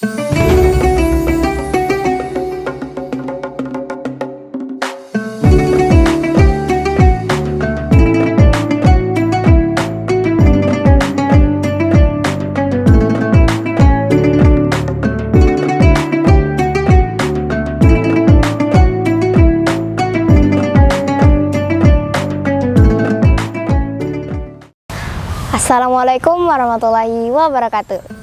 Assalamualaikum warahmatullahi wabarakatuh.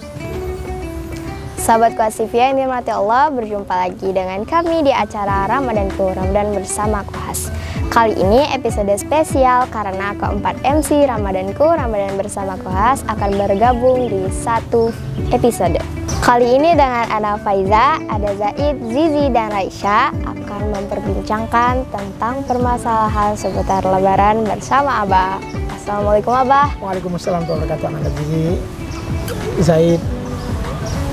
Sahabat Kuasivia yang dirahmati Allah, berjumpa lagi dengan kami di acara Ramadanku, Ramadan bersama Kohas. Kali ini episode spesial karena keempat MC Ramadanku, Ramadan bersama Kohas akan bergabung di satu episode. Kali ini dengan Ana Faiza, ada Zaid, Zizi, dan Raisya akan memperbincangkan tentang permasalahan seputar Lebaran bersama Abah. Assalamualaikum Abah. Waalaikumsalam warahmatullahi wabarakatuh. Anak Zizi, Zaid,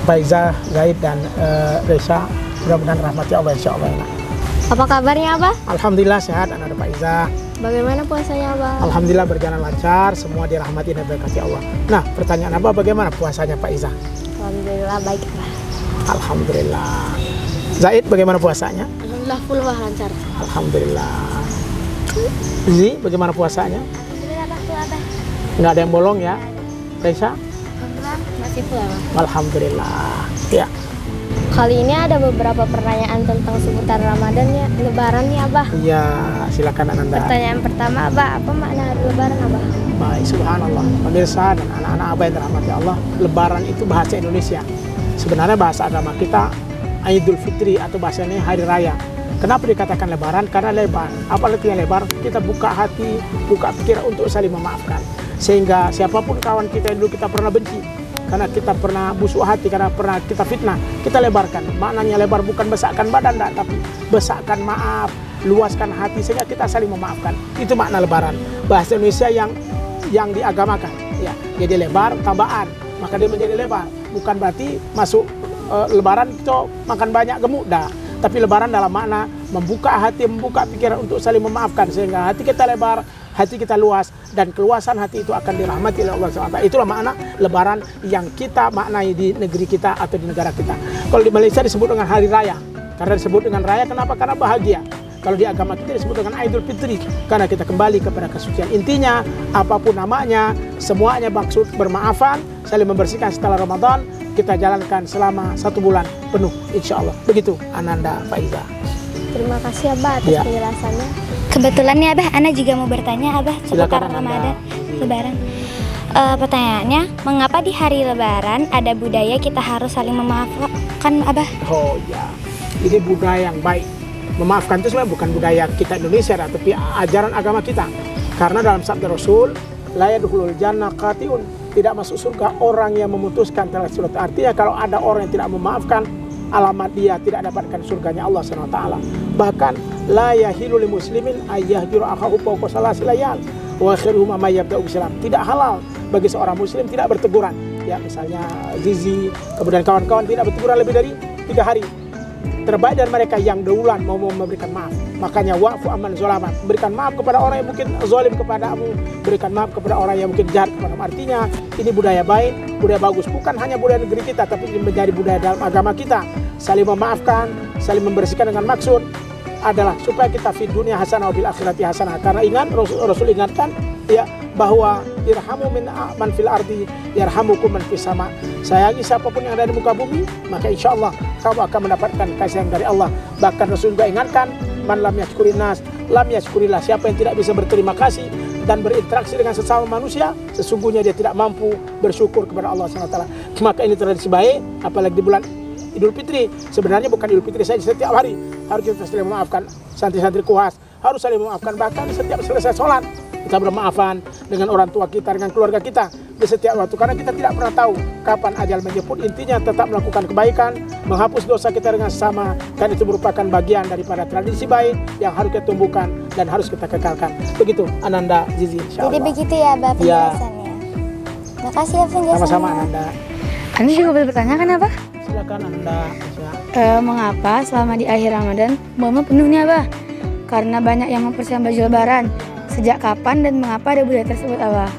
Faiza, Zaid, dan Reza. Mudah-mudahan rahmati Allah insyaallah. Apa kabarnya Abah? Alhamdulillah sehat anak Faiza. Bagaimana puasanya Abah? Alhamdulillah berjalan lancar, semua dirahmati dan diberkati Allah. Nah, pertanyaan Abah, bagaimana puasanya Faiza? Alhamdulillah baik Abah. Alhamdulillah. Zaid, bagaimana puasanya? Alhamdulillah full Abah, lancar. Alhamdulillah. Zizi, bagaimana puasanya? Abah. Nggak ada yang bolong ya? Reza? Alhamdulillah masih full Abah. Alhamdulillah. Ya. Kali ini ada beberapa pertanyaan tentang seputar Ramadan ya, Lebaran ya Abah. Iya, silakan Ananda. Pertanyaan pertama Abah, apa makna hari Lebaran Abah? Baik, subhanallah. Pemirsa dan anak-anak Abah yang dirahmati Allah, Lebaran itu bahasa Indonesia. Sebenarnya bahasa agama kita Idul Fitri atau bahasanya hari raya. Kenapa dikatakan Lebaran? Karena lebar. Apa artinya lebar? Kita buka hati, buka pikiran untuk saling memaafkan. Sehingga siapapun kawan kita yang dulu kita pernah benci, karena kita pernah busuk hati, karena pernah kita fitnah, kita lebarkan. Maknanya lebar bukan besarkan badan, tapi besarkan maaf, luaskan hati sehingga kita saling memaafkan. Itu makna Lebaran. Bahasa Indonesia yang diagamakan. Ya, jadi lebar tambaan, maka dia menjadi lebar. Bukan berarti masuk Lebaran itu makan banyak gemuk, dah. Tapi Lebaran dalam makna membuka hati, membuka pikiran untuk saling memaafkan sehingga hati kita lebar, hati kita luas, dan keluasan hati itu akan dirahmati oleh Allah SWT. Itulah makna Lebaran yang kita maknai di negeri kita atau di negara kita. Kalau di Malaysia disebut dengan hari raya. Karena disebut dengan raya, kenapa? Karena bahagia. Kalau di agama kita disebut dengan Idul Fitri, karena kita kembali kepada kesucian. Intinya, apapun namanya, semuanya maksud bermaafan, saling membersihkan setelah Ramadan, kita jalankan selama 1 bulan penuh, insya Allah. Begitu, Ananda Faiza. Terima kasih Abah atas penjelasannya. Kebetulan nih Abah, Ana juga mau bertanya Abah seputar Silakan, Ramadan, Lebaran. Pertanyaannya, mengapa di hari Lebaran ada budaya kita harus saling memaafkan Abah? Oh ya, ini budaya yang baik. Memaafkan itu sebenarnya bukan budaya kita Indonesia, tapi ajaran agama kita. Karena dalam sabda Rasul, la yadkhulul jannah qati'un, tidak masuk surga orang yang memutuskan tali silaturahmi. Artinya kalau ada orang yang tidak memaafkan, alamat dia tidak dapatkan surganya Allah SWT. Bahkan la yahilu lil muslimin ayyahjura akhahu fawqa salasi layal wa khairuhum ma yabda'u bisalam. Tidak halal bagi seorang muslim tidak berteguran. Ya, misalnya Zizi, kemudian kawan-kawan tidak berteguran lebih dari 3 hari. Terbaik dari mereka yang duluan mau memberikan maaf. Makanya wa'fu amman zalaman, berikan maaf kepada orang yang mungkin zalim kepadamu, berikan maaf kepada orang yang mungkin jahat kepadamu. Artinya ini budaya baik, budaya bagus. Bukan hanya budaya negeri kita, tapi ini menjadi budaya dalam agama kita. Saling memaafkan, saling membersihkan dengan maksud adalah supaya kita fi dunia hasanah wa bil akhirati hasanah. Karena ingat Rasul ingatkan ya bahwa irhamu min man fil ardi yarhamukum man fis sama. Sayangi siapapun yang ada di muka bumi, maka insya Allah kamu akan mendapatkan kasih sayang dari Allah. Bahkan Rasul juga ingatkan, man lam yashkurin nas lam yashkurillah. Siapa yang tidak bisa berterima kasih dan berinteraksi dengan sesama manusia, sesungguhnya dia tidak mampu bersyukur kepada Allah SWT. Maka ini tradisi baik, apalagi di bulan Idul Fitri. Sebenarnya bukan Idul Fitri saja, setiap hari harus kita saling memaafkan. Santri-santri Kuhas harus saling memaafkan. Bahkan setiap selesai sholat kita bermaafan dengan orang tua kita, dengan keluarga kita di setiap waktu. Karena kita tidak pernah tahu kapan ajal menjemput. Intinya tetap melakukan kebaikan, menghapus dosa kita dengan sesama. Dan itu merupakan bagian daripada tradisi baik yang harus kita tumbuhkan dan harus kita kekalkan. Begitu Ananda, Zizi, insya Allah. Jadi begitu ya Abah penjelasannya. Makasih ya penjelasannya. Sama-sama Ananda. Anda juga boleh bertanya kan Abah? Silakan Ananda. Mengapa selama di akhir Ramadan mal penuh nih Abah? Karena banyak yang mempersiapkan baju Lebaran. Sejak kapan dan mengapa ada budaya tersebut Abah?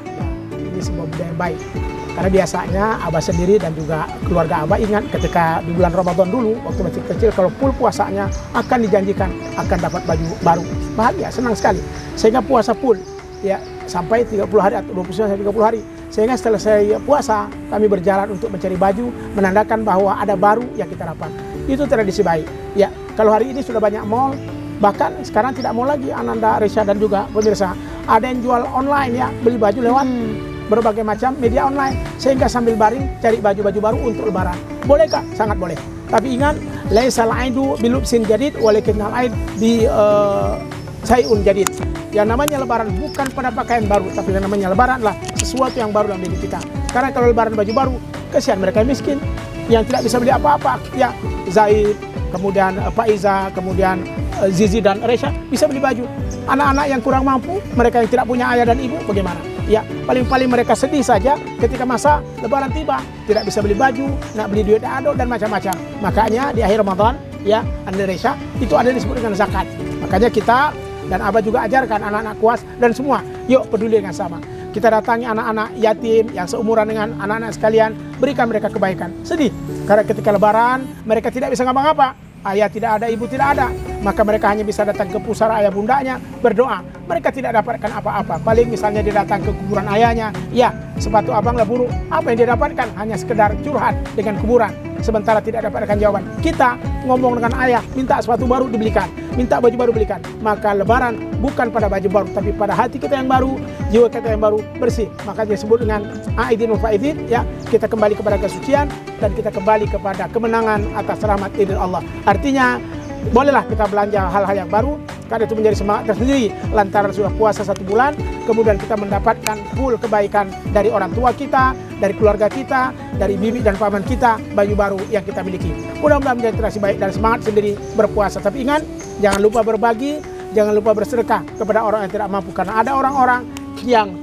Ini sebuah budaya baik. Karena biasanya Abah sendiri dan juga keluarga Abah ingat ketika di bulan Ramadan dulu waktu masih kecil, kalau full puasanya akan dijanjikan akan dapat baju baru. Bahagia, senang sekali. Sehingga puasa full ya sampai 30 hari atau 29 sampai 30 hari. Sehingga setelah saya puasa kami berjalan untuk mencari baju, menandakan bahwa ada baru yang kita dapat. Itu tradisi baik. Ya, kalau hari ini sudah banyak mall, bahkan sekarang tidak mau lagi Ananda, Resya dan juga pemirsa, ada yang jual online ya, beli baju lewat berbagai macam media online, sehingga sambil baring cari baju-baju baru untuk lebaran. Bolehkah? Sangat boleh. Tapi ingat, laisal aidu bilubsin jadid walakinnal aid bi sayun jadid. Yang namanya lebaran bukan pada pakaian baru, tapi yang namanya lebaran adalah sesuatu yang baru dalam diri kita. Karena kalau lebaran baju baru, kasihan mereka yang miskin yang tidak bisa beli apa-apa. Ya, Zaid, kemudian Faiza, kemudian Zizi dan Resya bisa beli baju. Anak-anak yang kurang mampu, mereka yang tidak punya ayah dan ibu, bagaimana? Ya, paling-paling mereka sedih saja ketika masa lebaran tiba, tidak bisa beli baju, nak beli duit ado dan macam-macam. Makanya di akhir Ramadan, ya, Anda Resya, itu ada disebut dengan zakat. Makanya kita dan Abah juga ajarkan anak-anak kuas dan semua, yuk peduli dengan sama. Kita datangi anak-anak yatim yang seumuran dengan anak-anak sekalian, berikan mereka kebaikan. Sedih, karena ketika lebaran mereka tidak bisa ngapa-ngapa. Ayah tidak ada, ibu tidak ada, maka mereka hanya bisa datang ke pusara ayah bundanya berdoa. Mereka tidak dapatkan apa-apa. Paling misalnya dia datang ke kuburan ayahnya, ya sepatu abang lah buruk. Apa yang dia dapatkan? Hanya sekedar curhat dengan kuburan, sementara tidak dapatkan jawaban. Kita ngomong dengan ayah, minta sepatu baru dibelikan, minta baju baru belikan. Maka lebaran bukan pada baju baru, tapi pada hati kita yang baru, jiwa kita yang baru, bersih. Maka disebut dengan aidin wa faidin, ya, kita kembali kepada kesucian dan kita kembali kepada kemenangan atas rahmat dari Allah. Artinya bolehlah kita belanja hal-hal yang baru, karena itu menjadi semangat tersendiri. Lantaran sudah puasa 1 bulan, kemudian kita mendapatkan full kebaikan dari orang tua kita, dari keluarga kita, dari bibi dan paman kita, baju baru yang kita miliki. Mudah-mudahan menjadi tradisi baik dan semangat sendiri berpuasa. Tapi ingat, jangan lupa berbagi, jangan lupa bersedekah kepada orang yang tidak mampu. Karena ada orang-orang yang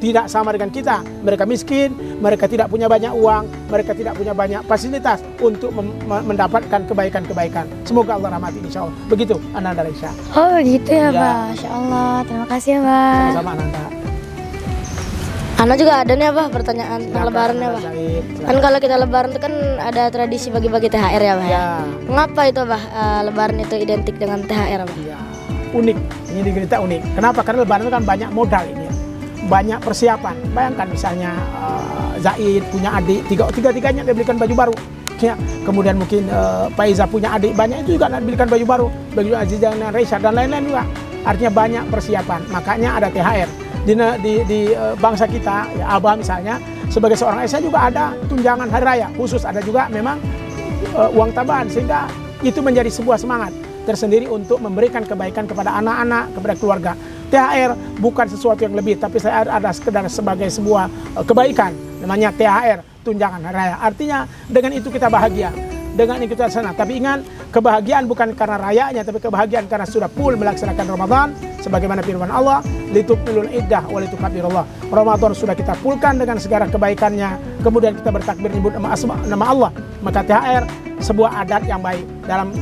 tidak sama dengan kita, mereka miskin, mereka tidak punya banyak uang, mereka tidak punya banyak fasilitas untuk mendapatkan kebaikan-kebaikan. Semoga Allah rahmati insya Allah. Begitu Ananda Resya. Oh gitu ya, Ya. Bah. Masya Allah, terima kasih ya, Bah. Sama-sama Ananda. Ana juga ada nih Bah pertanyaan tentang lebaran ya Bah. Kan kalau kita lebaran itu kan ada tradisi bagi-bagi THR ya Bah. Ya. Mengapa itu Bah lebaran itu identik dengan THR Bah? Ya, unik. Ini di kita unik. Kenapa? Karena lebaran itu kan banyak modal ini. Banyak persiapan. Bayangkan misalnya Zaid punya adik, tiga-tiganya dia belikan baju baru. Ya. Kemudian mungkin Faiza punya adik banyak, itu juga nak belikan baju baru. Begitu Aziz dan Resya dan lain-lain juga. Artinya banyak persiapan. Makanya ada THR. Di bangsa kita, ya Abah misalnya, sebagai seorang Aisyah juga ada tunjangan hari raya khusus, ada juga memang uang tambahan, sehingga itu menjadi sebuah semangat tersendiri untuk memberikan kebaikan kepada anak-anak, kepada keluarga. THR bukan sesuatu yang lebih, tapi saya ada sekedar sebagai sebuah kebaikan, namanya THR, tunjangan hari raya. Artinya dengan itu kita bahagia, dengan itu kita senang. Tapi ingat, kebahagiaan bukan karena rayanya, tapi kebahagiaan karena sudah full melaksanakan Ramadan, sebagaimana firman Allah, litukmilul iddah wa litukabirullah. Ramadan sudah kita fullkan dengan segala kebaikannya, kemudian kita bertakbir menyebut nama Allah. Maka THR sebuah adat yang baik dalam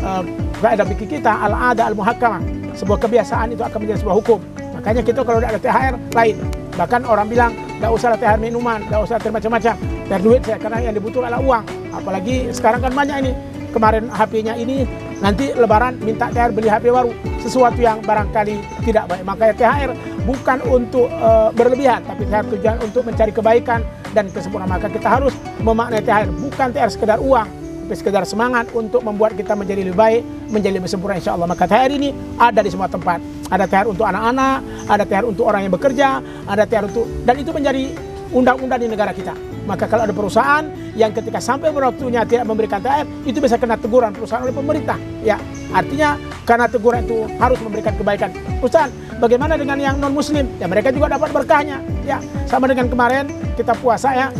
kaidah fikih kita, al-ada al-muhakkamah. Sebuah kebiasaan itu akan menjadi sebuah hukum. Makanya kita kalau tidak ada THR lain. Bahkan orang bilang, tidak usah THR minuman, tidak usah THR macam-macam. THR duit saya, karena yang dibutuhkan adalah uang. Apalagi sekarang kan banyak ini. Kemarin HP-nya ini, nanti lebaran minta THR beli HP baru. Sesuatu yang barangkali tidak baik. Makanya THR bukan untuk berlebihan, tapi THR tujuan untuk mencari kebaikan dan kesempurnaan. Maka kita harus memaknai THR, bukan THR sekedar uang, tapi sekedar semangat untuk membuat kita menjadi lebih baik, menjadi lebih sempurna insya Allah. Maka THR ini ada di semua tempat. Ada THR untuk anak-anak, ada THR untuk orang yang bekerja, ada THR untuk, dan itu menjadi undang-undang di negara kita. Maka kalau ada perusahaan yang ketika sampai waktunya tidak memberikan THR, itu bisa kena teguran perusahaan oleh pemerintah. Ya, artinya karena teguran itu harus memberikan kebaikan. Ustaz, bagaimana dengan yang non Muslim? Ya mereka juga dapat berkahnya. Ya, sama dengan kemarin kita puasa ya.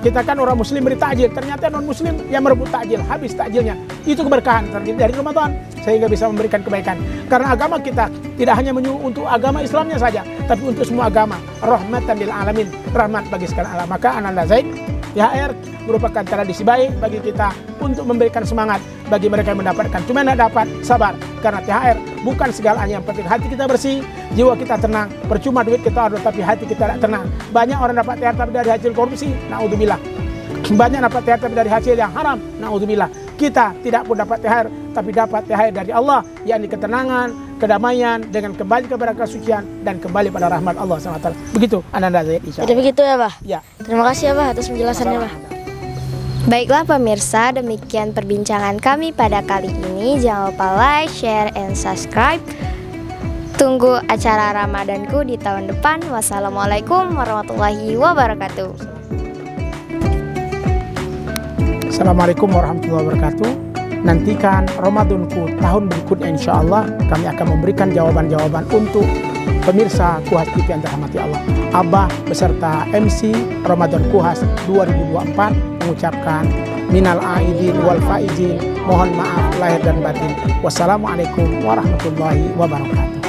Kita kan orang Muslim beri takjil, ternyata non Muslim yang merebut takjil, habis takjilnya. Itu keberkahan terdiri dari Ramadan, sehingga bisa memberikan kebaikan. Karena agama kita tidak hanya untuk agama Islamnya saja, tapi untuk semua agama. Rahmatan lil alamin, rahmat bagi sekalian alam. Maka Ananda Zaid, THR merupakan tradisi baik bagi kita untuk memberikan semangat bagi mereka yang mendapatkan. Cuma tidak dapat, sabar. Karena THR bukan segalanya, yang penting hati kita bersih, jiwa kita tenang. Percuma duit kita ada tapi hati kita tidak tenang. Banyak orang dapat THR tapi dari hasil korupsi, naudzubillah. Banyak dapat THR tapi dari hasil yang haram, naudzubillah. Kita tidak pun dapat THR tapi dapat THR dari Allah, yakni ketenangan, kedamaian dengan kembali kepada kesucian dan kembali pada rahmat Allah SWT. Begitu Ananda Zaid, insya Jadi Allah. begitu ya, Bah. Ya. Terima kasih ya, Bah, atas penjelasannya, Bah. Baiklah pemirsa, demikian perbincangan kami pada kali ini. Jangan lupa like, share, and subscribe. Tunggu acara Ramadanku di tahun depan. Wassalamualaikum warahmatullahi wabarakatuh. Assalamualaikum warahmatullahi wabarakatuh. Nantikan Ramadanku tahun berikutnya, insya Allah kami akan memberikan jawaban-jawaban untuk pemirsa Kuhas TV yang dirahmati Allah. Abah beserta MC Ramadan Kuhas 2024 mengucapkan minal aidin wal faizin, mohon maaf lahir dan batin. Wassalamualaikum warahmatullahi wabarakatuh.